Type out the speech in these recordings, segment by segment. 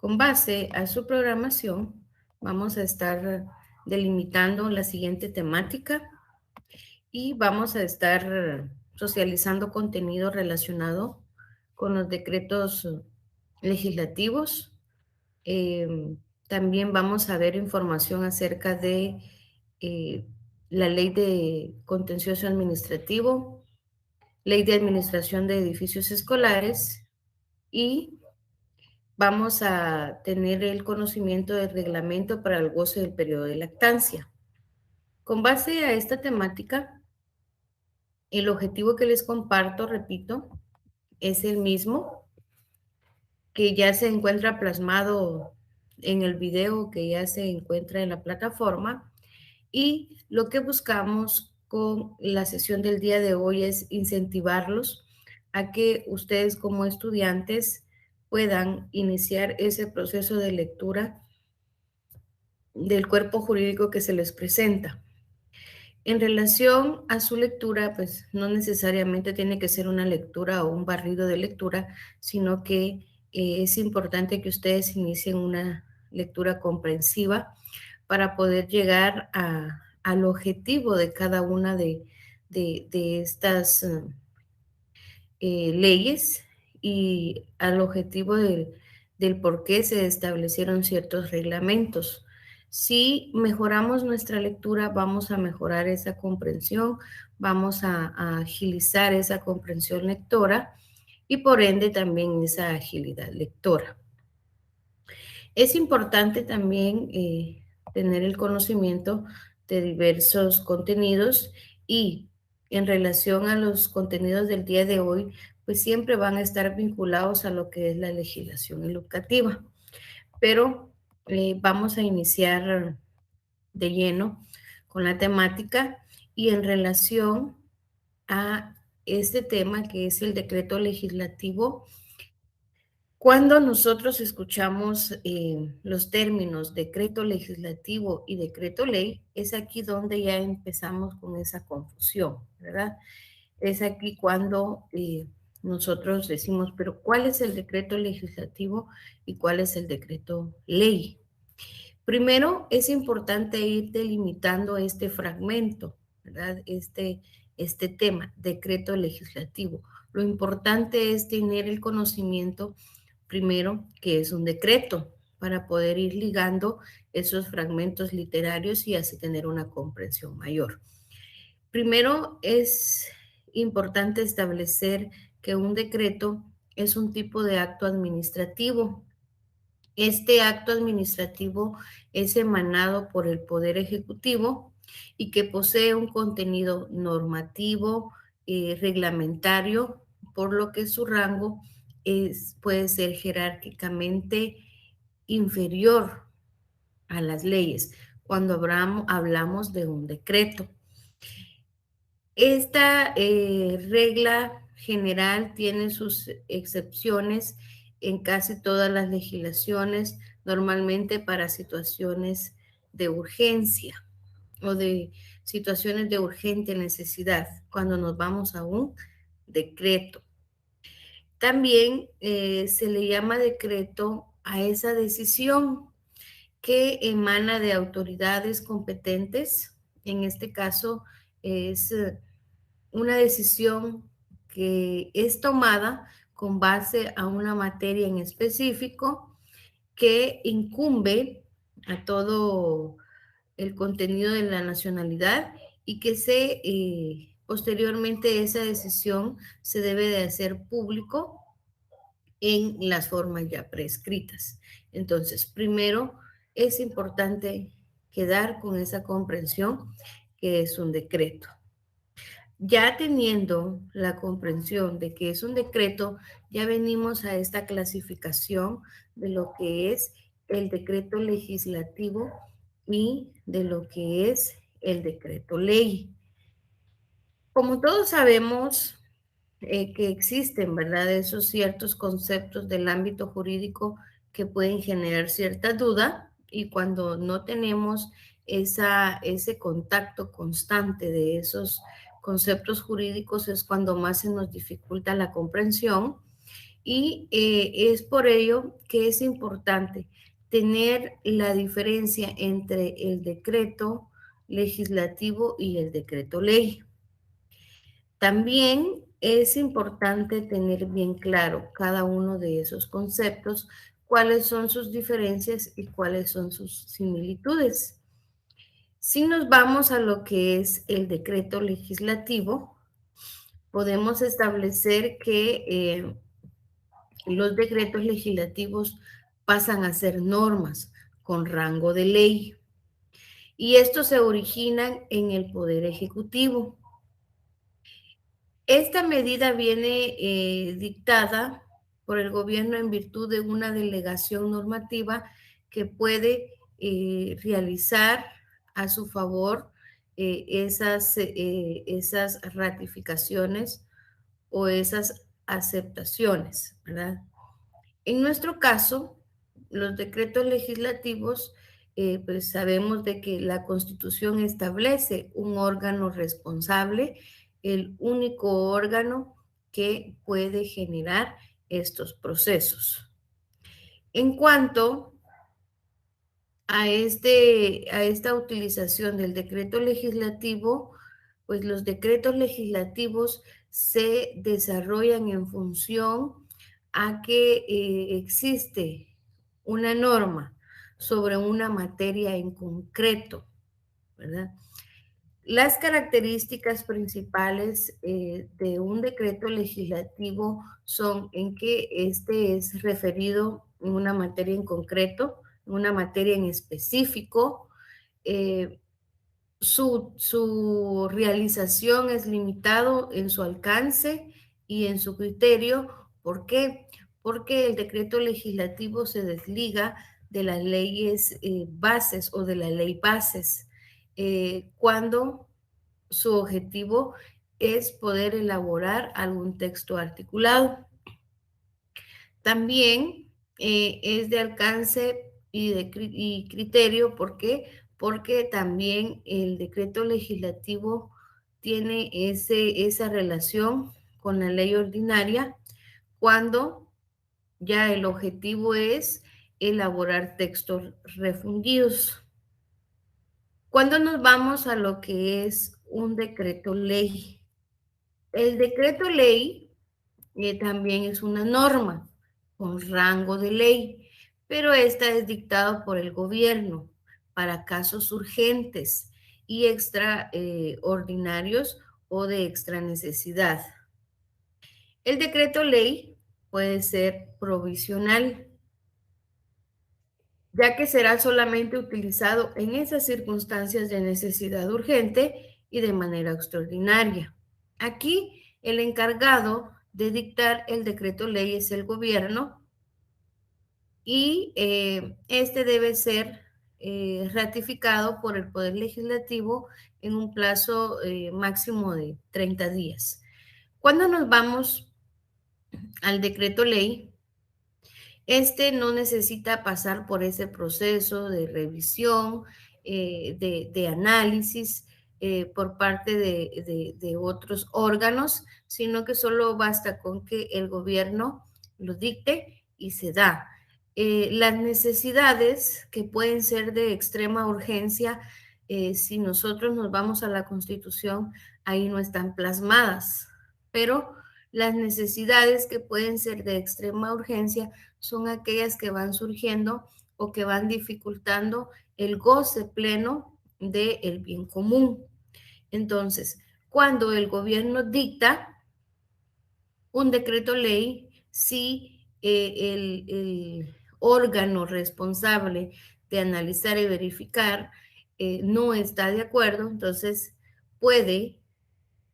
Con base a su programación, vamos a estar delimitando la siguiente temática y vamos a estar socializando contenido relacionado con los decretos legislativos. Eh, También vamos a ver información acerca de eh, la ley de contencioso administrativo, ley de administración de edificios escolares y vamos a tener el conocimiento del reglamento para el goce del periodo de lactancia. Con base a esta temática, el objetivo que les comparto, repito, es el mismo que ya se encuentra plasmado en el video que ya se encuentra en la plataforma y lo que buscamos con la sesión del día de hoy es incentivarlos a que ustedes como estudiantes puedan iniciar ese proceso de lectura del cuerpo jurídico que se les presenta. En relación a su lectura, pues no necesariamente tiene que ser una lectura o un barrido de lectura, sino que es importante que ustedes inicien una lectura comprensiva para poder llegar al objetivo de cada una de estas leyes y al objetivo del por qué se establecieron ciertos reglamentos. Si mejoramos nuestra lectura, vamos a mejorar esa comprensión, vamos a agilizar esa comprensión lectora y por ende también esa agilidad lectora. Es importante también tener el conocimiento de diversos contenidos y en relación a los contenidos del día de hoy, pues siempre van a estar vinculados a lo que es la legislación educativa. Pero vamos a iniciar de lleno con la temática y en relación a este tema que es el decreto legislativo. Cuando nosotros escuchamos los términos decreto legislativo y decreto ley, es aquí donde ya empezamos con esa confusión, ¿verdad? Es aquí cuando nosotros decimos, pero ¿cuál es el decreto legislativo y cuál es el decreto ley? Primero, es importante ir delimitando este fragmento, ¿verdad? Este tema, decreto legislativo. Lo importante es tener el conocimiento primero que es un decreto para poder ir ligando esos fragmentos literarios y así tener una comprensión mayor. Primero es importante establecer que un decreto es un tipo de acto administrativo. Este acto administrativo es emanado por el Poder Ejecutivo y que posee un contenido normativo, reglamentario, por lo que su rango puede ser jerárquicamente inferior a las leyes cuando hablamos de un decreto. Esta regla general tiene sus excepciones en casi todas las legislaciones, normalmente para situaciones de urgencia o de situaciones de urgente necesidad, cuando nos vamos a un decreto. También se le llama decreto a esa decisión que emana de autoridades competentes. En este caso es una decisión que es tomada con base a una materia en específico que incumbe a todo el contenido de la nacionalidad y que posteriormente esa decisión se debe de hacer público en las formas ya prescritas. Entonces, primero es importante quedar con esa comprensión que es un decreto. Ya teniendo la comprensión de que es un decreto, ya venimos a esta clasificación de lo que es el decreto legislativo y de lo que es el decreto ley. Como todos sabemos que existen, ¿verdad? Esos ciertos conceptos del ámbito jurídico que pueden generar cierta duda y cuando no tenemos ese contacto constante de esos conceptos jurídicos es cuando más se nos dificulta la comprensión Y es por ello que es importante tener la diferencia entre el decreto legislativo y el decreto ley. También es importante tener bien claro cada uno de esos conceptos, cuáles son sus diferencias y cuáles son sus similitudes. Si nos vamos a lo que es el decreto legislativo, podemos establecer que los decretos legislativos pasan a ser normas con rango de ley y estos se originan en el Poder Ejecutivo. Esta medida viene dictada por el gobierno en virtud de una delegación normativa que puede realizar a su favor esas ratificaciones o esas aceptaciones, ¿verdad? En nuestro caso, los decretos legislativos, pues sabemos de que la Constitución establece un órgano responsable, el único órgano que puede generar estos procesos. En cuanto a esta utilización del decreto legislativo, pues los decretos legislativos se desarrollan en función a que existe una norma sobre una materia en concreto, ¿verdad? Las características principales de un decreto legislativo son en que este es referido en una materia en concreto, en una materia en específico. eh, su realización es limitado en su alcance y en su criterio. ¿Por qué? Porque el decreto legislativo se desliga de las leyes bases o de la ley bases, cuando su objetivo es poder elaborar algún texto articulado. También es de alcance y criterio. ¿Por qué? Porque también el decreto legislativo tiene esa relación con la ley ordinaria cuando ya el objetivo es elaborar textos refundidos. Cuando nos vamos a lo que es un decreto ley, el decreto ley también es una norma con rango de ley, pero esta es dictada por el gobierno para casos urgentes y extraordinarios o de extra necesidad. El decreto ley puede ser provisional, ya que será solamente utilizado en esas circunstancias de necesidad urgente y de manera extraordinaria. Aquí el encargado de dictar el decreto ley es el gobierno y este debe ser ratificado por el Poder Legislativo en un plazo máximo de 30 días. Cuando nos vamos al decreto ley, este no necesita pasar por ese proceso de revisión, de análisis por parte de otros órganos, sino que solo basta con que el gobierno lo dicte y se da. Las necesidades que pueden ser de extrema urgencia, si nosotros nos vamos a la Constitución, ahí no están plasmadas, pero las necesidades que pueden ser de extrema urgencia son aquellas que van surgiendo o que van dificultando el goce pleno del bien común. Entonces, cuando el gobierno dicta un decreto ley, si el órgano responsable de analizar y verificar no está de acuerdo, entonces puede,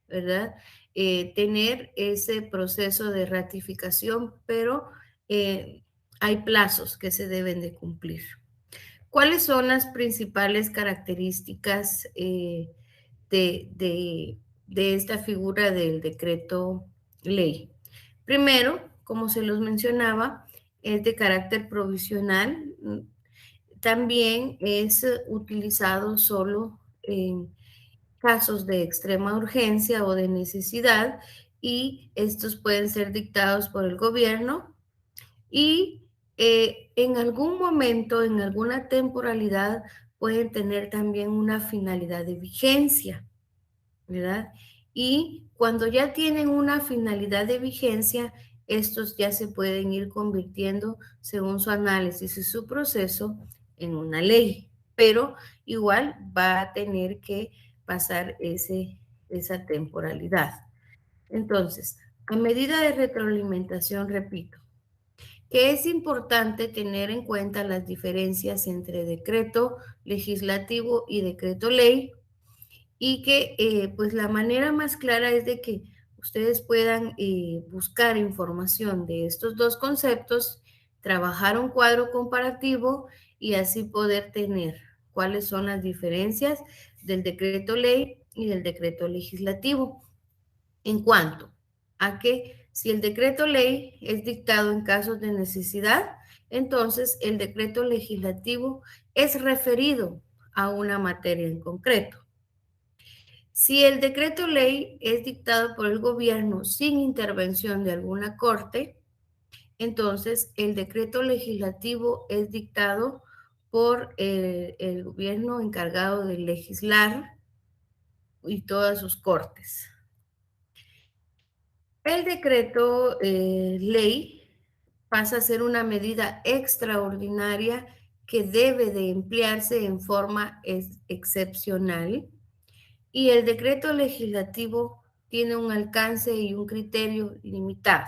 ¿verdad? Tener ese proceso de ratificación, pero hay plazos que se deben de cumplir. ¿Cuáles son las principales características de, de, de esta figura del decreto ley? Primero, como se los mencionaba, es de carácter provisional. También es utilizado solo en casos de extrema urgencia o de necesidad y estos pueden ser dictados por el gobierno y en algún momento, en alguna temporalidad, pueden tener también una finalidad de vigencia, ¿verdad? Y cuando ya tienen una finalidad de vigencia, estos ya se pueden ir convirtiendo, según su análisis y su proceso, en una ley, pero igual va a tener que pasar esa temporalidad. Entonces, a medida de retroalimentación, repito, que es importante tener en cuenta las diferencias entre decreto legislativo y decreto ley y que pues la manera más clara es de que ustedes puedan buscar información de estos dos conceptos, trabajar un cuadro comparativo y así poder tener cuáles son las diferencias del decreto ley y del decreto legislativo. En cuanto a que si el decreto ley es dictado en casos de necesidad, entonces el decreto legislativo es referido a una materia en concreto. Si el decreto ley es dictado por el gobierno sin intervención de alguna corte, entonces el decreto legislativo es dictado por el gobierno encargado de legislar y todas sus cortes. El decreto ley pasa a ser una medida extraordinaria que debe de emplearse en forma excepcional y el decreto legislativo tiene un alcance y un criterio limitado.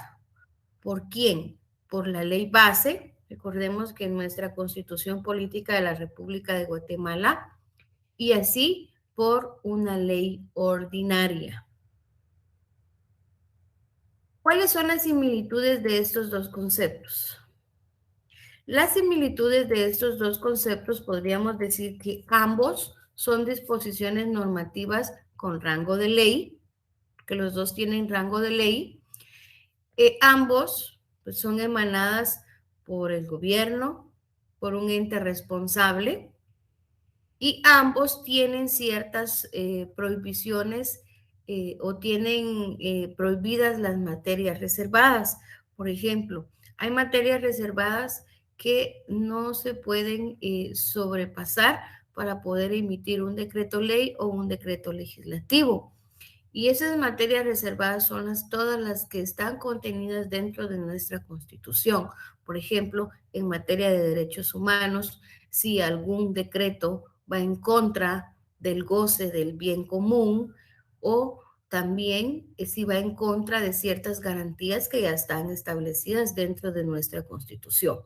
¿Por quién? Por la ley base. Recordemos que en nuestra Constitución Política de la República de Guatemala y así por una ley ordinaria. ¿Cuáles son las similitudes de estos dos conceptos? Las similitudes de estos dos conceptos podríamos decir que ambos son disposiciones normativas con rango de ley, que los dos tienen rango de ley. Ambos pues, son emanadas por el gobierno, por un ente responsable, y ambos tienen ciertas prohibiciones o tienen prohibidas las materias reservadas. Por ejemplo, hay materias reservadas que no se pueden sobrepasar para poder emitir un decreto ley o un decreto legislativo. Y esas materias reservadas son todas las que están contenidas dentro de nuestra Constitución. Por ejemplo, en materia de derechos humanos, si algún decreto va en contra del goce del bien común o también si va en contra de ciertas garantías que ya están establecidas dentro de nuestra Constitución.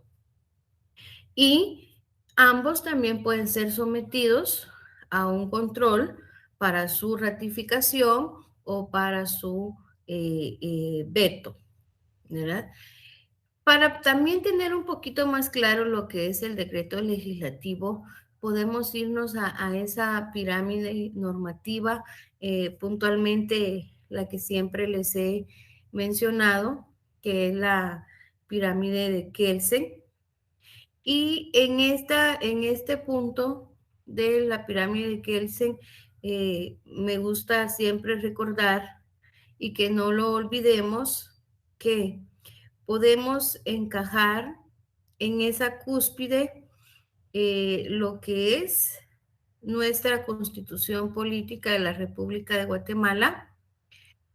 Y ambos también pueden ser sometidos a un control para su ratificación o para su veto, ¿verdad? Para también tener un poquito más claro lo que es el decreto legislativo, podemos irnos a esa pirámide normativa, puntualmente la que siempre les he mencionado, que es la pirámide de Kelsen. Y en este punto de la pirámide de Kelsen, me gusta siempre recordar y que no lo olvidemos, que podemos encajar en esa cúspide lo que es nuestra Constitución Política de la República de Guatemala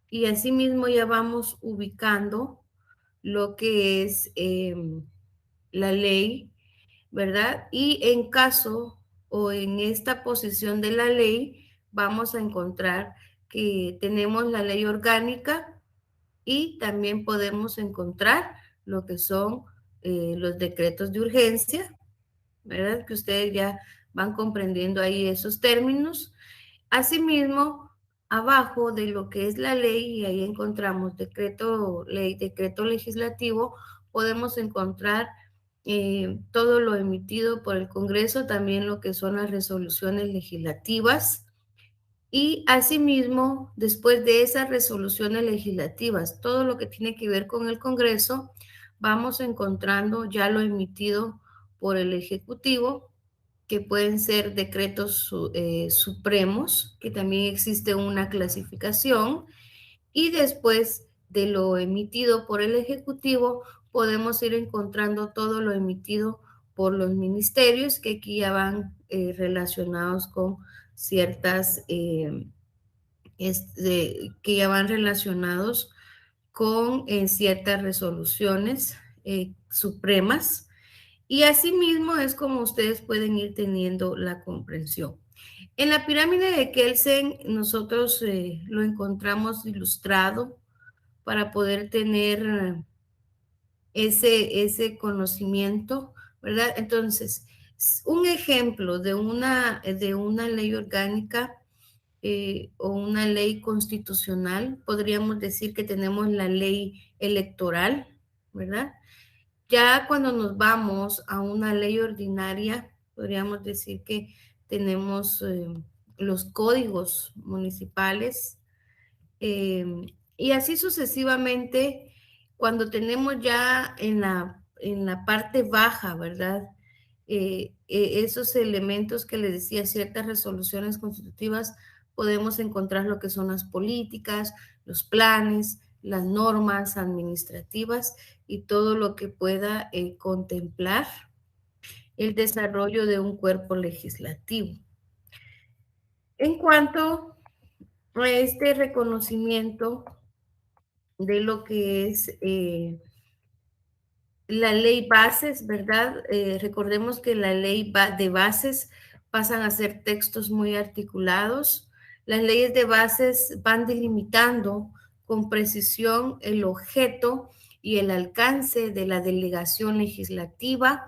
y asimismo ya vamos ubicando lo que es la ley, ¿verdad? Y en caso o en esta posición de la ley, vamos a encontrar que tenemos la ley orgánica y también podemos encontrar lo que son los decretos de urgencia, ¿verdad? Que ustedes ya van comprendiendo ahí esos términos. Asimismo, abajo de lo que es la ley, y ahí encontramos decreto ley, decreto legislativo, podemos encontrar todo lo emitido por el Congreso, también lo que son las resoluciones legislativas. Y asimismo, después de esas resoluciones legislativas, todo lo que tiene que ver con el Congreso, vamos encontrando ya lo emitido por el Ejecutivo, que pueden ser decretos supremos, que también existe una clasificación, y después de lo emitido por el Ejecutivo, podemos ir encontrando todo lo emitido por los ministerios, que aquí ya van relacionados con ciertas, que ya van relacionados con ciertas resoluciones supremas, y asimismo es como ustedes pueden ir teniendo la comprensión. En la pirámide de Kelsen nosotros lo encontramos ilustrado para poder tener ese conocimiento, ¿verdad? Entonces, un ejemplo de una ley orgánica o una ley constitucional, podríamos decir que tenemos la ley electoral, ¿verdad? Ya cuando nos vamos a una ley ordinaria, podríamos decir que tenemos los códigos municipales, eh, y así sucesivamente, cuando tenemos ya en la parte baja, ¿verdad? Esos elementos que les decía, ciertas resoluciones constitutivas, podemos encontrar lo que son las políticas, los planes, las normas administrativas y todo lo que pueda contemplar el desarrollo de un cuerpo legislativo. En cuanto a este reconocimiento de lo que es la ley bases, ¿verdad? Recordemos que la ley de bases pasan a ser textos muy articulados. Las leyes de bases van delimitando con precisión el objeto y el alcance de la delegación legislativa,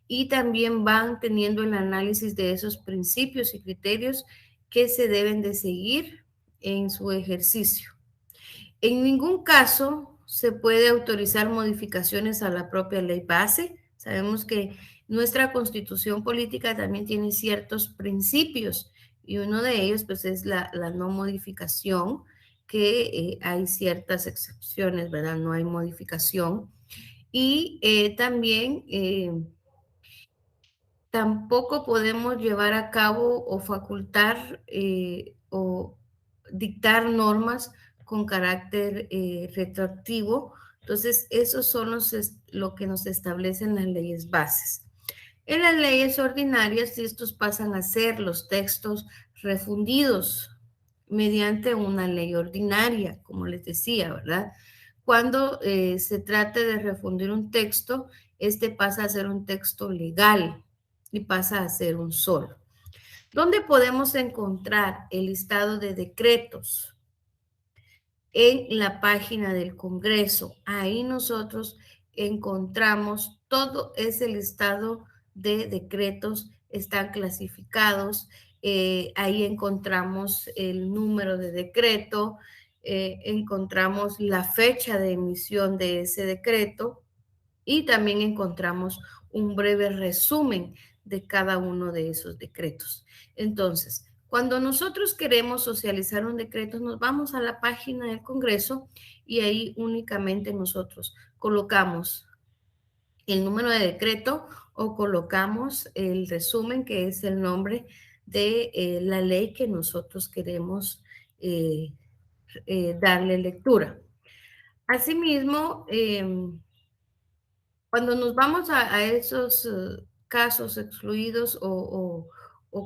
y también van teniendo el análisis de esos principios y criterios que se deben de seguir en su ejercicio. En ningún caso se puede autorizar modificaciones a la propia ley base. Sabemos que nuestra constitución política también tiene ciertos principios, y uno de ellos pues es la no modificación, que hay ciertas excepciones, ¿verdad? No hay modificación. Y también tampoco podemos llevar a cabo o facultar o dictar normas con carácter retroactivo. Entonces, esos son lo que nos establecen las leyes bases. En las leyes ordinarias, estos pasan a ser los textos refundidos mediante una ley ordinaria, como les decía, ¿verdad? Cuando se trate de refundir un texto, este pasa a ser un texto legal y pasa a ser un solo. ¿Dónde podemos encontrar el listado de decretos? En la página del Congreso. Ahí nosotros encontramos todo ese listado de decretos, están clasificados. Ahí encontramos el número de decreto, encontramos la fecha de emisión de ese decreto, y también encontramos un breve resumen de cada uno de esos decretos. Entonces, cuando nosotros queremos socializar un decreto, nos vamos a la página del Congreso y ahí únicamente nosotros colocamos el número de decreto o colocamos el resumen, que es el nombre de la ley que nosotros queremos eh, darle lectura. Asimismo, cuando nos vamos a esos casos excluidos o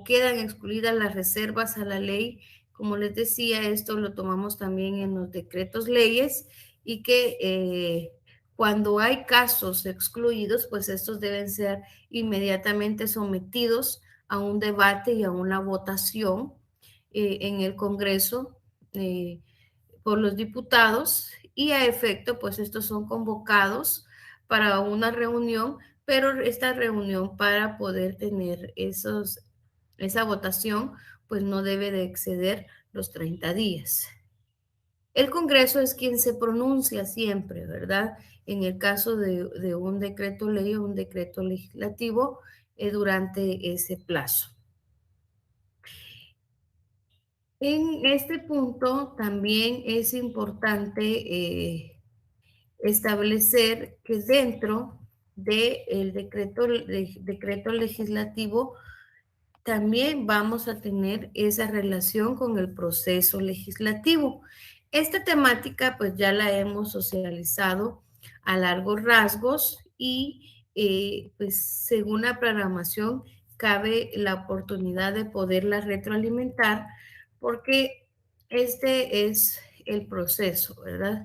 quedan excluidas las reservas a la ley, como les decía, esto lo tomamos también en los decretos leyes, y que cuando hay casos excluidos, pues estos deben ser inmediatamente sometidos a un debate y a una votación en el Congreso por los diputados, y a efecto, pues estos son convocados para una reunión, pero esta reunión, para poder tener esa votación, pues no debe de exceder los 30 días. El Congreso es quien se pronuncia siempre, ¿verdad? En el caso de un decreto ley o un decreto legislativo durante ese plazo. En este punto también es importante establecer que dentro del decreto legislativo también vamos a tener esa relación con el proceso legislativo. Esta temática pues ya la hemos socializado a largos rasgos y pues según la programación cabe la oportunidad de poderla retroalimentar porque este es el proceso, ¿verdad?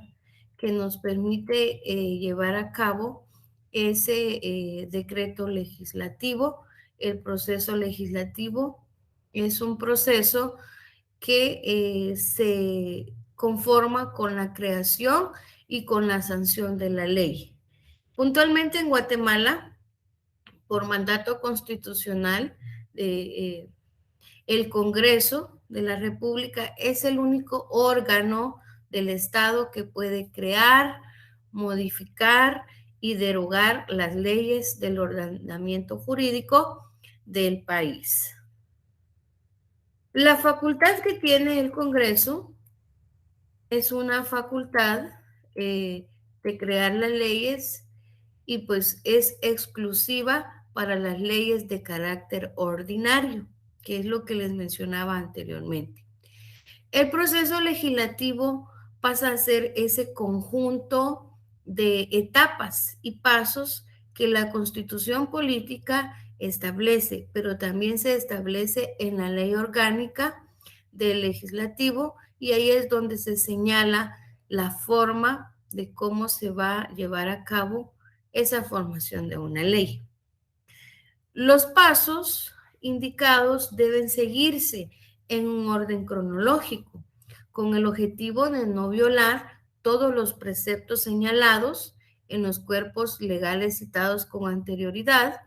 Que nos permite llevar a cabo ese decreto legislativo. El proceso legislativo es un proceso que se conforma con la creación y con la sanción de la ley. Puntualmente en Guatemala, por mandato constitucional, el Congreso de la República es el único órgano del Estado que puede crear, modificar y derogar las leyes del ordenamiento jurídico del país. La facultad que tiene el Congreso es una facultad de crear las leyes y pues es exclusiva para las leyes de carácter ordinario, que es lo que les mencionaba anteriormente. El proceso legislativo pasa a ser ese conjunto de etapas y pasos que la Constitución política establece, pero también se establece en la ley orgánica del legislativo y ahí es donde se señala la forma de cómo se va a llevar a cabo esa formación de una ley. Los pasos indicados deben seguirse en un orden cronológico, con el objetivo de no violar todos los preceptos señalados en los cuerpos legales citados con anterioridad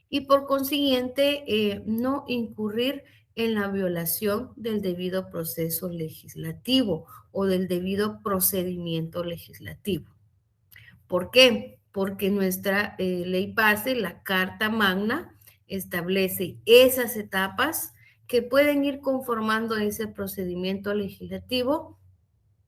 y por consiguiente no incurrir en la violación del debido proceso legislativo o del debido procedimiento legislativo. ¿Por qué? Porque nuestra ley base, la Carta Magna, establece esas etapas que pueden ir conformando ese procedimiento legislativo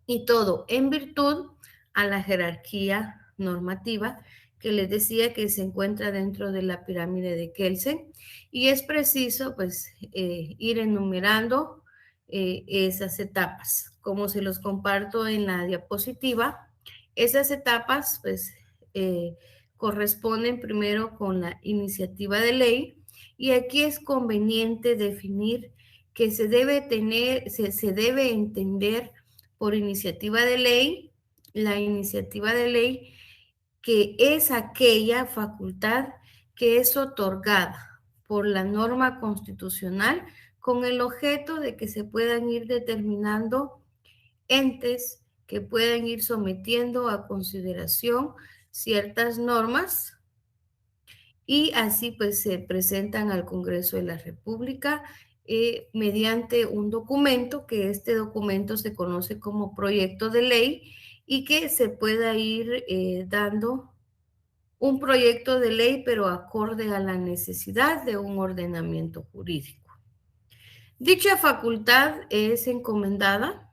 y todo en virtud a la jerarquía normativa que les decía que se encuentra dentro de la pirámide de Kelsen y es preciso pues ir enumerando esas etapas. Como se los comparto en la diapositiva, esas etapas pues eh, corresponden primero con la iniciativa de ley y aquí es conveniente definir que se debe tener, se debe entender por iniciativa de ley, la iniciativa de ley que es aquella facultad que es otorgada por la norma constitucional con el objeto de que se puedan ir determinando entes que puedan ir sometiendo a consideración ciertas normas y así pues se presentan al Congreso de la República mediante un documento, que este documento se conoce como proyecto de ley y que se pueda ir dando un proyecto de ley, pero acorde a la necesidad de un ordenamiento jurídico. Dicha facultad es encomendada.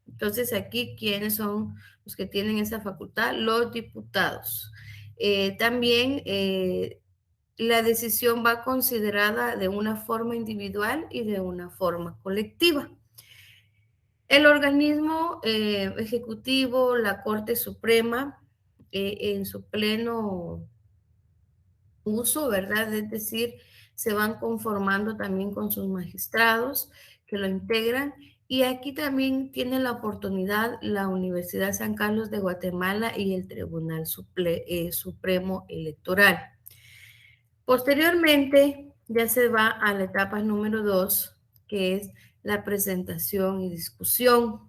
Entonces, aquí, ¿quiénes son los que tienen esa facultad? Los diputados. También la decisión va considerada de una forma individual y de una forma colectiva. El organismo ejecutivo, la Corte Suprema, en su pleno uso, ¿verdad? Es decir, se van conformando también con sus magistrados que lo integran. Y aquí también tiene la oportunidad la Universidad San Carlos de Guatemala y el Tribunal Supremo Electoral. Posteriormente, ya se va a la etapa número 2, que es la presentación y discusión.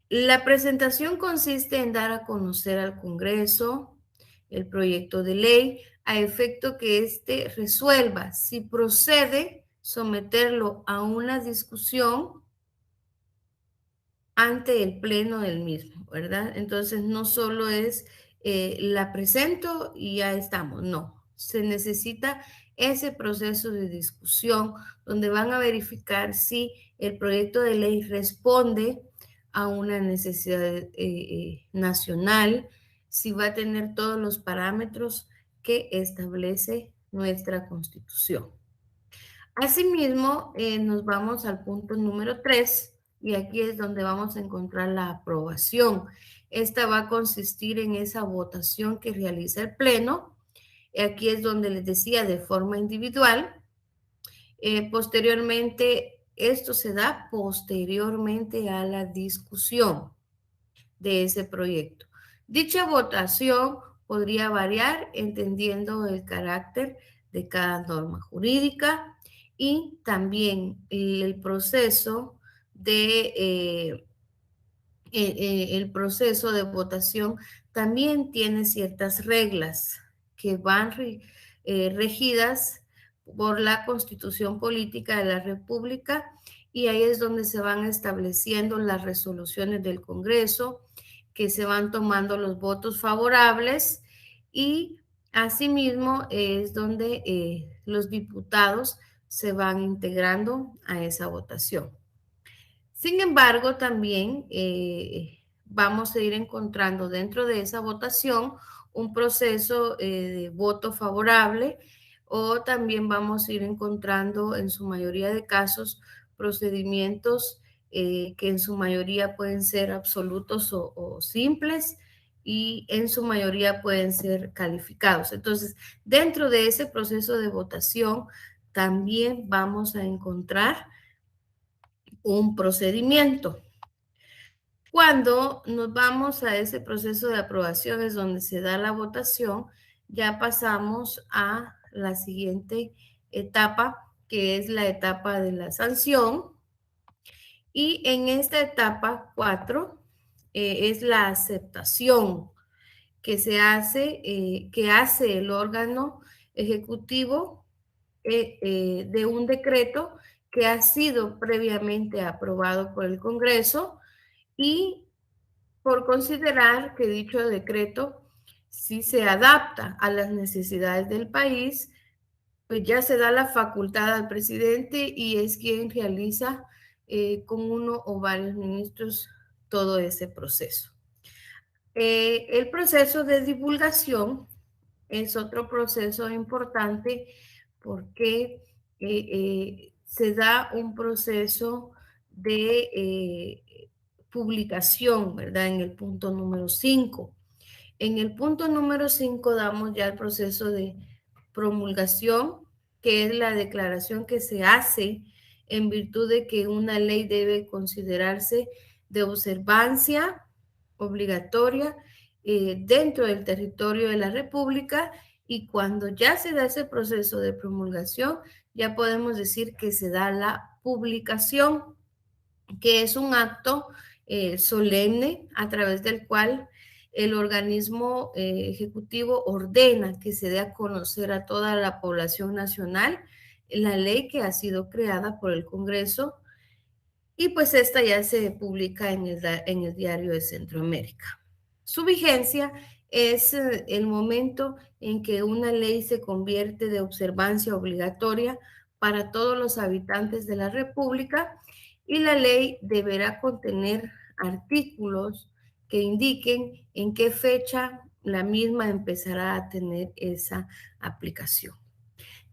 La presentación consiste en dar a conocer al Congreso el proyecto de ley a efecto que éste resuelva si procede someterlo a una discusión ante el pleno del mismo, ¿verdad? Entonces no solo es la presento y ya estamos, no, se necesita ese proceso de discusión donde van a verificar si el proyecto de ley responde a una necesidad nacional, si va a tener todos los parámetros que establece nuestra Constitución. Asimismo, nos vamos al punto número 3, y aquí es donde vamos a encontrar la aprobación. Esta va a consistir en esa votación que realiza el Pleno. Aquí es donde les decía de forma individual. Posteriormente, esto se da posteriormente a la discusión de ese proyecto. Dicha votación podría variar entendiendo el carácter de cada norma jurídica y también el proceso el proceso de votación también tiene ciertas reglas que van regidas por la Constitución Política de la República, y ahí es donde se van estableciendo las resoluciones del Congreso, que se van tomando los votos favorables, y asimismo es donde los diputados se van integrando a esa votación. Sin embargo, también vamos a ir encontrando dentro de esa votación un proceso de voto favorable, o también vamos a ir encontrando en su mayoría de casos procedimientos que en su mayoría pueden ser absolutos o simples, y en su mayoría pueden ser calificados. Entonces, dentro de ese proceso de votación también vamos a encontrar un procedimiento. Cuando nos vamos a ese proceso de aprobación es donde se da la votación, ya pasamos a la siguiente etapa, que es la etapa de la sanción. Y en esta etapa 4 es la aceptación que hace el órgano ejecutivo de un decreto que ha sido previamente aprobado por el Congreso, y por considerar que dicho decreto sí se adapta a las necesidades del país, pues ya se da la facultad al presidente y es quien realiza con uno o varios ministros todo ese proceso. El proceso de divulgación es otro proceso importante porque se da un proceso de publicación, ¿verdad? En el punto número 5. En el punto número 5 damos ya el proceso de promulgación, que es la declaración que se hace en virtud de que una ley debe considerarse de observancia obligatoria dentro del territorio de la República, y cuando ya se da ese proceso de promulgación, ya podemos decir que se da la publicación, que es un acto solemne a través del cual el organismo ejecutivo ordena que se dé a conocer a toda la población nacional la ley que ha sido creada por el Congreso, y pues esta ya se publica en el Diario de Centroamérica. Su vigencia es el momento en que una ley se convierte de observancia obligatoria para todos los habitantes de la República, y la ley deberá contener artículos que indiquen en qué fecha la misma empezará a tener esa aplicación.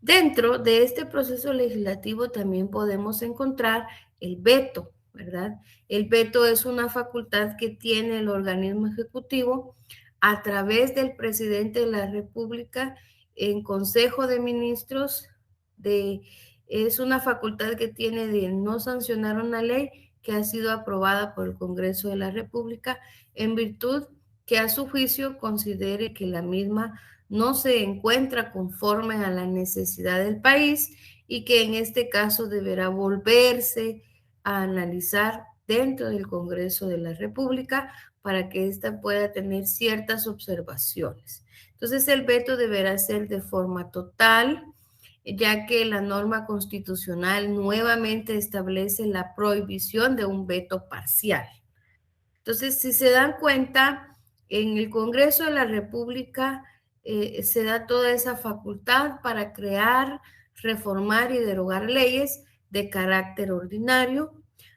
Dentro de este proceso legislativo también podemos encontrar el veto, ¿verdad? El veto es una facultad que tiene el organismo ejecutivo a través del presidente de la República en Consejo de Ministros. Es una facultad que tiene de no sancionar una ley que ha sido aprobada por el Congreso de la República, en virtud que a su juicio considere que la misma no se encuentra conforme a la necesidad del país, y que en este caso deberá volverse a analizar dentro del Congreso de la República para que ésta pueda tener ciertas observaciones. Entonces, el veto deberá ser de forma total, ya que la norma constitucional nuevamente establece la prohibición de un veto parcial. Entonces, si se dan cuenta, en el Congreso de la República se da toda esa facultad para crear, reformar y derogar leyes de carácter ordinario.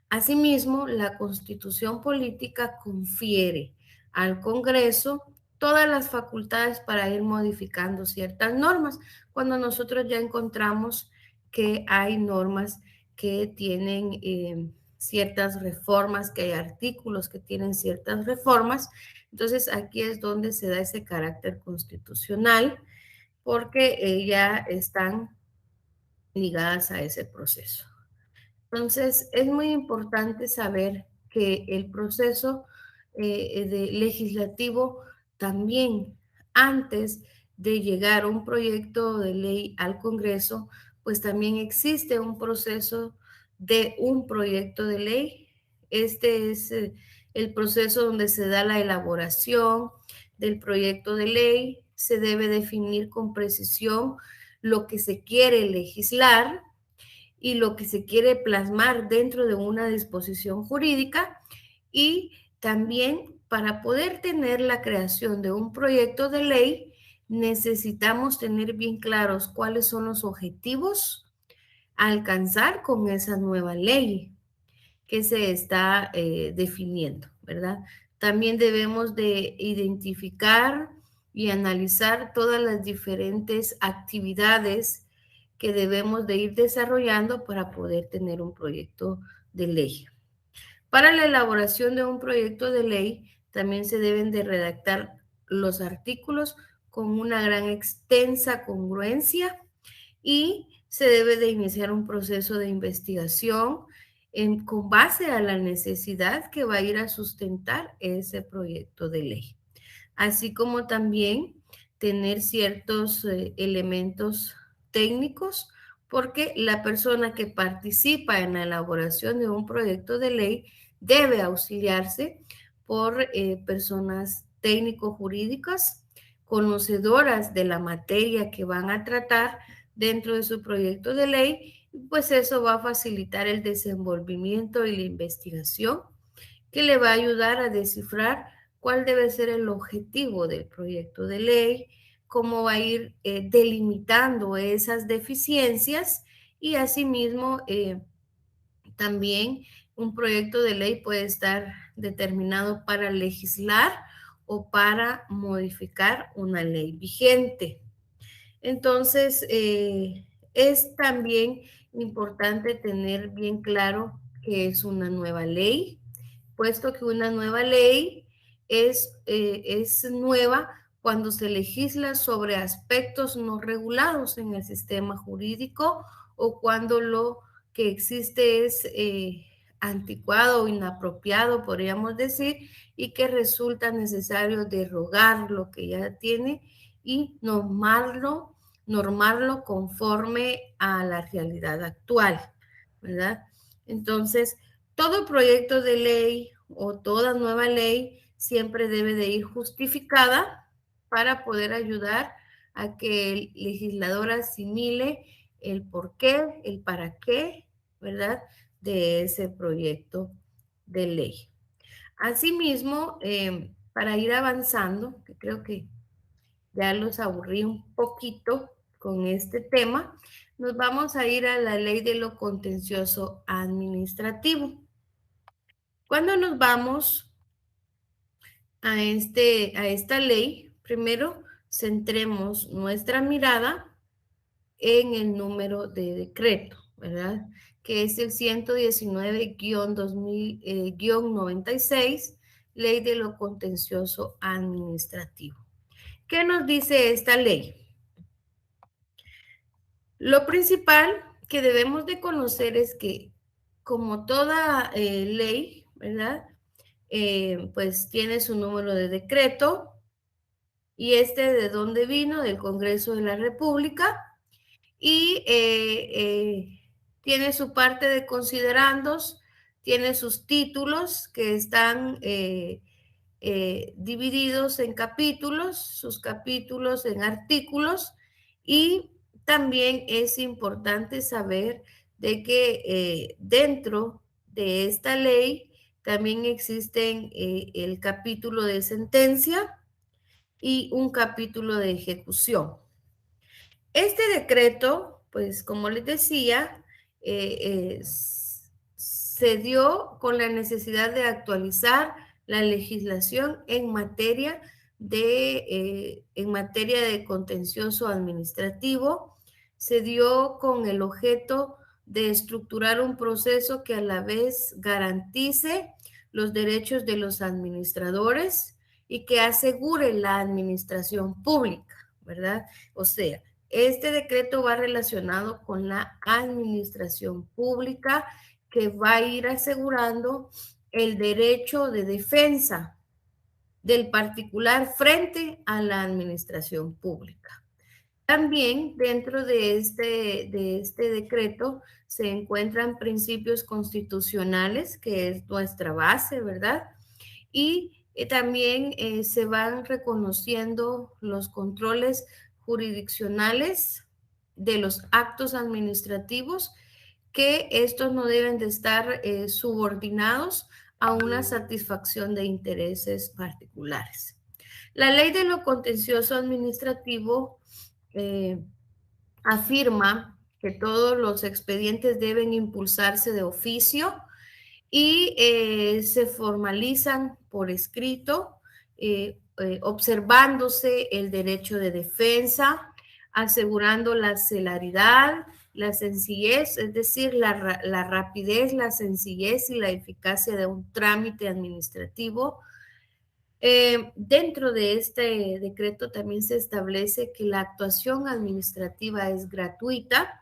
Asimismo, la Constitución Política confiere al Congreso todas las facultades para ir modificando ciertas normas, cuando nosotros ya encontramos que hay normas que tienen ciertas reformas, que hay artículos que tienen ciertas reformas. Entonces, aquí es donde se da ese carácter constitucional, porque ya están ligadas a ese proceso. Entonces, es muy importante saber que el proceso legislativo también, antes de llegar a un proyecto de ley al Congreso, pues también existe un proceso de un proyecto de ley. Este es el proceso donde se da la elaboración del proyecto de ley, se debe definir con precisión lo que se quiere legislar y lo que se quiere plasmar dentro de una disposición jurídica, y también para poder tener la creación de un proyecto de ley necesitamos tener bien claros cuáles son los objetivos a alcanzar con esa nueva ley que se está definiendo, ¿verdad? También debemos de identificar y analizar todas las diferentes actividades que debemos de ir desarrollando para poder tener un proyecto de ley. Para la elaboración de un proyecto de ley también se deben de redactar los artículos con una gran extensa congruencia, y se debe de iniciar un proceso de investigación con base a la necesidad que va a ir a sustentar ese proyecto de ley, así como también tener ciertos elementos técnicos, porque la persona que participa en la elaboración de un proyecto de ley debe auxiliarse por personas técnico-jurídicas, conocedoras de la materia que van a tratar dentro de su proyecto de ley, pues eso va a facilitar el desenvolvimiento y la investigación, que le va a ayudar a descifrar cuál debe ser el objetivo del proyecto de ley, cómo va a ir delimitando esas deficiencias, y asimismo también un proyecto de ley puede estar determinado para legislar o para modificar una ley vigente. Entonces, es también importante tener bien claro que es una nueva ley, puesto que una nueva ley es nueva cuando se legisla sobre aspectos no regulados en el sistema jurídico, o cuando lo que existe es anticuado o inapropiado, podríamos decir, y que resulta necesario derogar lo que ya tiene y normarlo conforme a la realidad actual, ¿verdad? Entonces, todo proyecto de ley o toda nueva ley siempre debe de ir justificada para poder ayudar a que el legislador asimile el por qué, el para qué, ¿verdad? De ese proyecto de ley. Asimismo, para ir avanzando, que creo que ya los aburrí un poquito con este tema, nos vamos a ir a la ley de lo contencioso administrativo. Cuando nos vamos a esta ley, primero centremos nuestra mirada en el número de decreto, ¿verdad? Que es el 119-2000-96, ley de lo contencioso administrativo. ¿Qué nos dice esta ley? Lo principal que debemos de conocer es que, como toda ley, ¿verdad? Pues tiene su número de decreto, y de dónde vino, del Congreso de la República, y tiene su parte de considerandos, tiene sus títulos que están divididos en capítulos, sus capítulos en artículos, y también es importante saber de que dentro de esta ley también existen el capítulo de sentencia y un capítulo de ejecución. Este decreto, pues como les decía, se dio con la necesidad de actualizar la legislación en materia de contencioso administrativo. Se dio con el objeto de estructurar un proceso que a la vez garantice los derechos de los administradores y que asegure la administración pública, ¿verdad? O sea, este decreto va relacionado con la administración pública que va a ir asegurando el derecho de defensa del particular frente a la administración pública. También dentro de este decreto se encuentran principios constitucionales, que es nuestra base, ¿verdad? Y también se van reconociendo los controles jurisdiccionales de los actos administrativos, que estos no deben de estar subordinados a una satisfacción de intereses particulares. La ley de lo contencioso administrativo eh, afirma que todos los expedientes deben impulsarse de oficio y se formalizan por escrito, observándose el derecho de defensa, asegurando la celeridad, la sencillez, es decir, la rapidez, la sencillez y la eficacia de un trámite administrativo. Dentro de este decreto también se establece que la actuación administrativa es gratuita,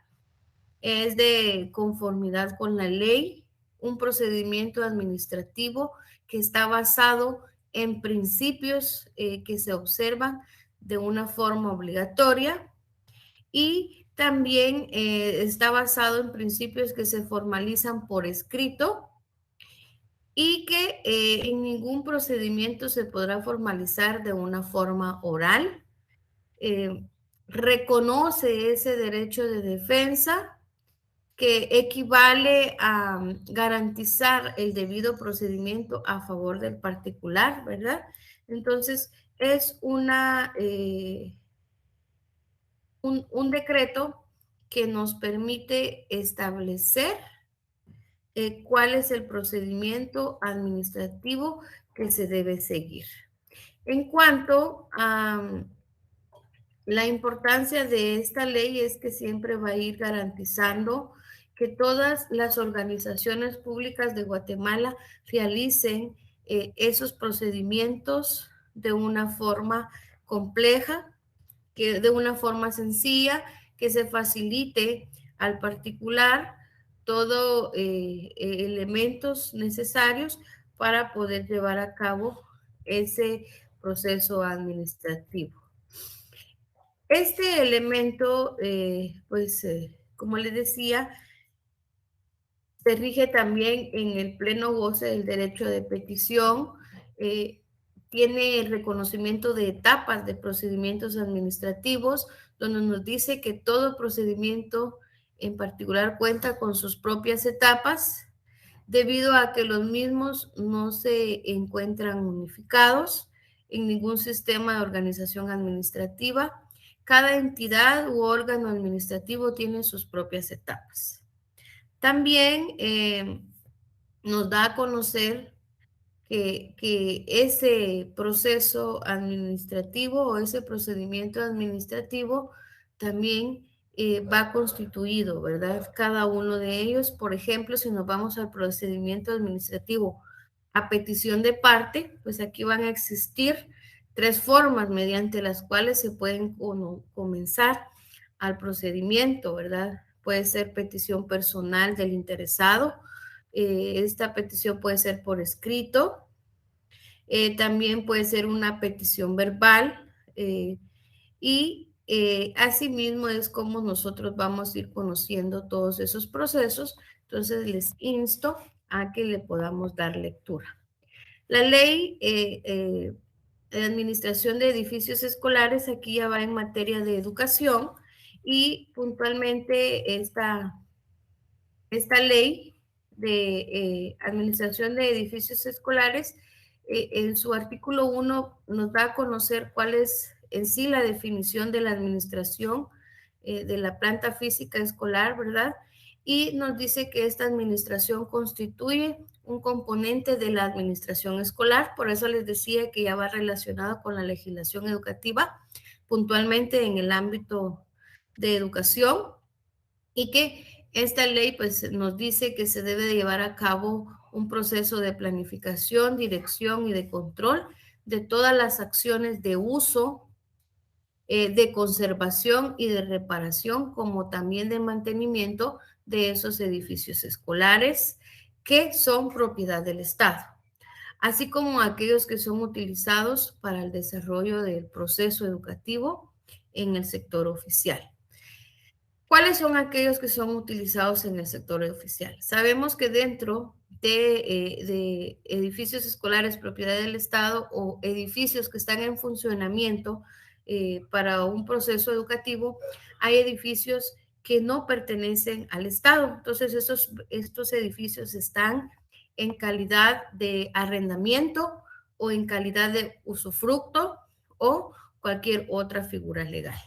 es de conformidad con la ley, un procedimiento administrativo que está basado en principios que se observan de una forma obligatoria y también está basado en principios que se formalizan por escrito y que en ningún procedimiento se podrá formalizar de una forma oral. Eh, reconoce ese derecho de defensa que equivale a garantizar el debido procedimiento a favor del particular, ¿verdad? Entonces, es un decreto que nos permite establecer cuál es el procedimiento administrativo que se debe seguir. En cuanto a la importancia de esta ley es que siempre va a ir garantizando que todas las organizaciones públicas de Guatemala realicen esos procedimientos de una forma compleja, que de una forma sencilla, que se facilite al particular todos elementos necesarios para poder llevar a cabo ese proceso administrativo. Este elemento, como les decía, se rige también en el pleno goce del derecho de petición, eh, tiene el reconocimiento de etapas de procedimientos administrativos, donde nos dice que todo procedimiento en particular cuenta con sus propias etapas, debido a que los mismos no se encuentran unificados en ningún sistema de organización administrativa. Cada entidad u órgano administrativo tiene sus propias etapas. También nos da a conocer que ese proceso administrativo o ese procedimiento administrativo también va constituido, ¿verdad? Cada uno de ellos, por ejemplo, si nos vamos al procedimiento administrativo a petición de parte, pues aquí van a existir tres formas mediante las cuales se pueden comenzar al procedimiento, ¿verdad? Puede ser petición personal del interesado. Esta petición puede ser por escrito. También puede ser una petición verbal. Y asimismo es como nosotros vamos a ir conociendo todos esos procesos. Entonces les insto a que le podamos dar lectura. La ley de administración de edificios escolares aquí ya va en materia de educación y puntualmente esta ley de administración de edificios escolares en su artículo 1 nos da a conocer cuál es en sí la definición de la administración de la planta física escolar, ¿verdad? Y nos dice que esta administración constituye un componente de la administración escolar, por eso les decía que ya va relacionado con la legislación educativa, puntualmente en el ámbito de educación, y que Esta ley pues nos dice que se debe de llevar a cabo un proceso de planificación, dirección y de control de todas las acciones de uso, de conservación y de reparación, como también de mantenimiento de esos edificios escolares que son propiedad del Estado, así como aquellos que son utilizados para el desarrollo del proceso educativo en el sector oficial. ¿Cuáles son aquellos que son utilizados en el sector oficial? Sabemos que dentro de edificios escolares propiedad del Estado o edificios que están en funcionamiento para un proceso educativo, hay edificios que no pertenecen al Estado. Entonces, estos edificios están en calidad de arrendamiento o en calidad de usufructo o cualquier otra figura legal.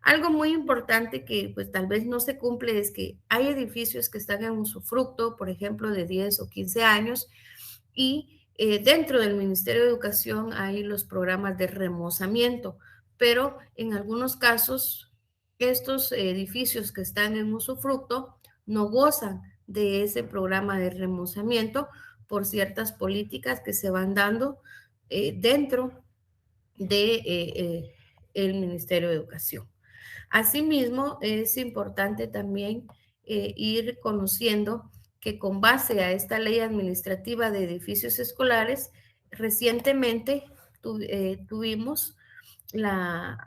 Algo muy importante que pues tal vez no se cumple es que hay edificios que están en usufructo, por ejemplo, de 10 o 15 años y dentro del Ministerio de Educación hay los programas de remozamiento, pero en algunos casos estos edificios que están en usufructo no gozan de ese programa de remozamiento por ciertas políticas que se van dando dentro de el Ministerio de Educación. Asimismo, es importante también ir conociendo que con base a esta ley administrativa de edificios escolares, recientemente tuvimos la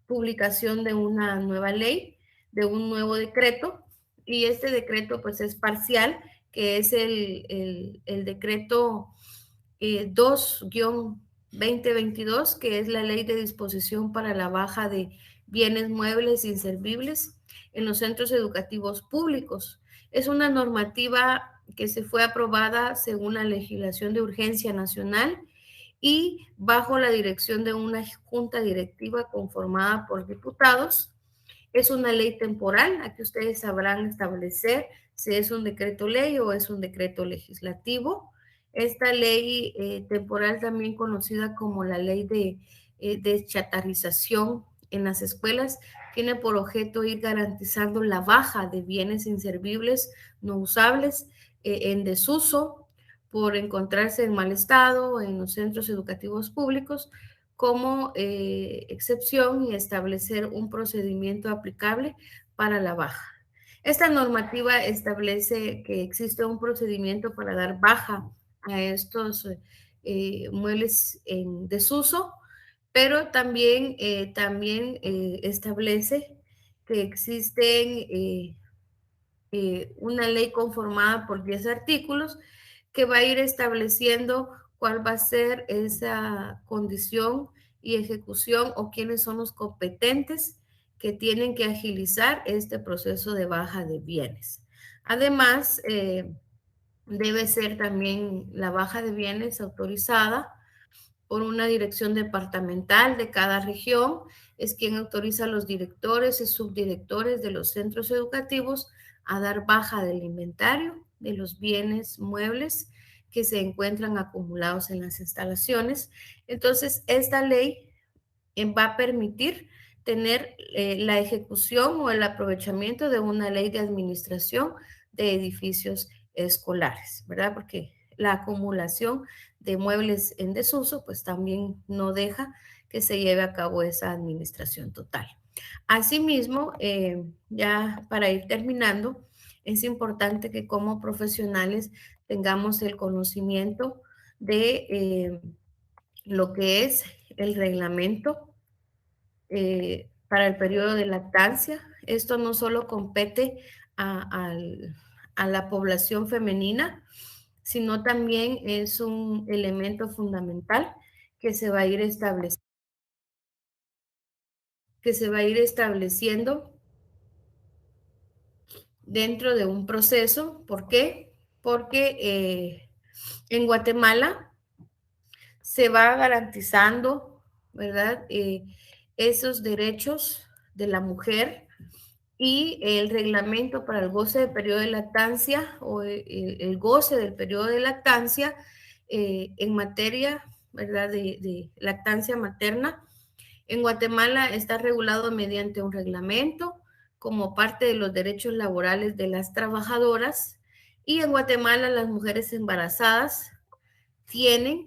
publicación de una nueva ley, de un nuevo decreto, y este decreto pues es parcial, que es el decreto 2-2022, que es la ley de disposición para la baja de bienes muebles inservibles en los centros educativos públicos. Es una normativa que se fue aprobada según la legislación de urgencia nacional y bajo la dirección de una junta directiva conformada por diputados. Es una ley temporal, aquí ustedes sabrán establecer si es un decreto ley o es un decreto legislativo. Esta ley temporal, también conocida como la ley de chatarización en las escuelas, tiene por objeto ir garantizando la baja de bienes inservibles no usables en desuso por encontrarse en mal estado en los centros educativos públicos, como excepción, y establecer un procedimiento aplicable para la baja. Esta normativa establece que existe un procedimiento para dar baja a estos muebles en desuso, pero también establece que existen una ley conformada por 10 artículos que va a ir estableciendo cuál va a ser esa condición y ejecución o quiénes son los competentes que tienen que agilizar este proceso de baja de bienes. Además, debe ser también la baja de bienes autorizada por una dirección departamental de cada región, es quien autoriza a los directores y subdirectores de los centros educativos a dar baja del inventario de los bienes muebles que se encuentran acumulados en las instalaciones. Entonces, esta ley va a permitir tener la ejecución o el aprovechamiento de una ley de administración de edificios escolares, ¿verdad? Porque la acumulación de muebles en desuso, pues también no deja que se lleve a cabo esa administración total. Asimismo, ya para ir terminando, es importante que como profesionales tengamos el conocimiento de lo que es el reglamento para el periodo de lactancia. Esto no solo compete a la población femenina, sino también es un elemento fundamental que se va a ir estableciendo dentro de un proceso. ¿Por qué? Porque en Guatemala se va garantizando, ¿verdad? Esos derechos de la mujer, y el reglamento para el goce del periodo de lactancia o el goce del periodo de lactancia en materia, ¿verdad?, de lactancia materna. En Guatemala está regulado mediante un reglamento como parte de los derechos laborales de las trabajadoras, y en Guatemala las mujeres embarazadas tienen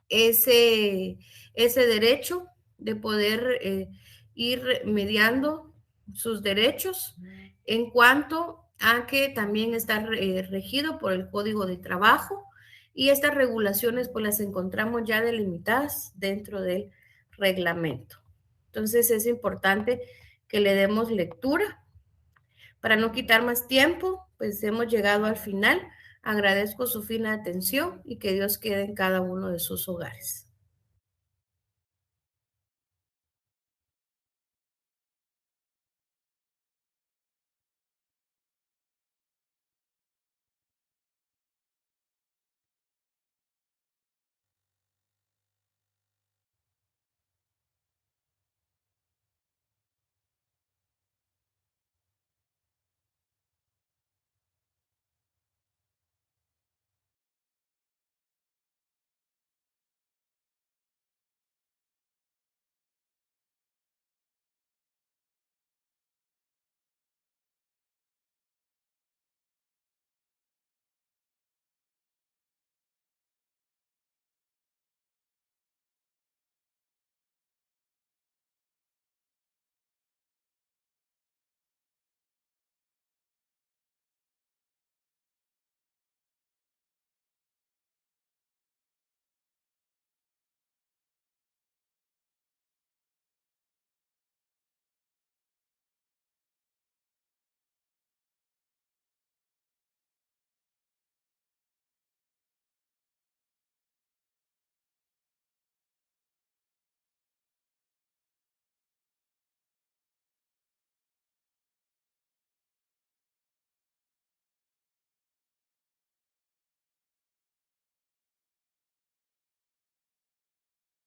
ese, ese derecho de poder ir mediando sus derechos en cuanto a que también está regido por el Código de Trabajo, y estas regulaciones pues las encontramos ya delimitadas dentro del reglamento. Entonces es importante que le demos lectura. Para no quitar más tiempo, pues hemos llegado al final. Agradezco su fina atención y que Dios quede en cada uno de sus hogares.